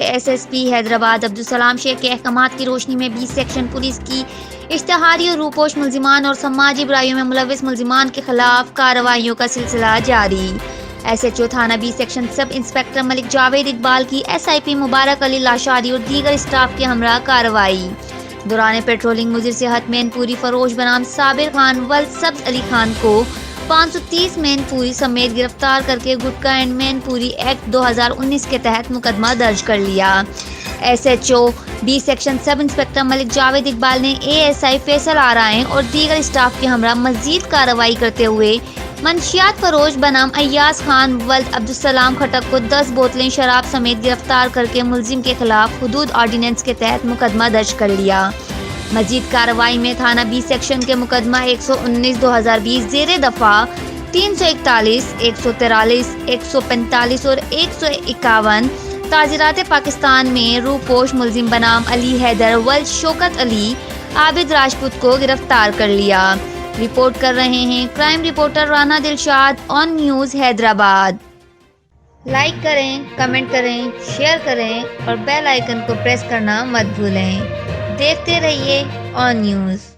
S S P Hyderabad Abdussalam Sheikh کے احکامات کی روشنی میں 20 سیکشن پولیس کی اشتہاری اور روپوش ملزمان اور سماجی برائیوں میں ملوث ملزمان کے خلاف کارروائیوں کا سلسلہ جاری۔ ایس ایچ او تھانہ 20 section sub inspector Malik Javed Iqbal کی ایس آئی پی مبارک علی لاشاری اور دیگر اسٹاف کے ہمراہ کارروائی دوران پیٹرولنگ مضر صحت مین پوری فروش بنام صابر خان ولد سبز علی خان کو 530 مین پوری سمیت گرفتار کر کے گٹکا اینڈ مین پوری ایکٹ 2019 کے تحت مقدمہ درج کر لیا۔ S H O 20 section sub inspector Malik Javed Iqbal نے اے ایس آئی فیصل آرائیں اور دیگر اسٹاف کے ہمراہ مزید کارروائی کرتے ہوئے منشیات فروش بنام ایاز خان ولد عبدالسلام کھٹک کو 10 بوتلیں شراب سمیت گرفتار کر کے ملزم کے خلاف حدود آرڈیننس کے تحت مقدمہ درج کر لیا۔ مزید کارروائی میں تھانہ 20 سیکشن کے مقدمہ 119/2020 زیر دفعہ 341، 143، 145 اور 151 تعزیرات پاکستان میں روپوش ملزم بنام علی حیدر ولد شوکت علی عابد راجپوت کو گرفتار کر لیا۔ رپورٹ کر رہے ہیں کرائم رپورٹر رانا دلشاد آن نیوز حیدرآباد۔ لائک کریں، کمنٹ کریں، شیئر کریں اور بیل آئیکن کو پریس کرنا مت بھولیں۔ دیکھتے رہیے آن نیوز۔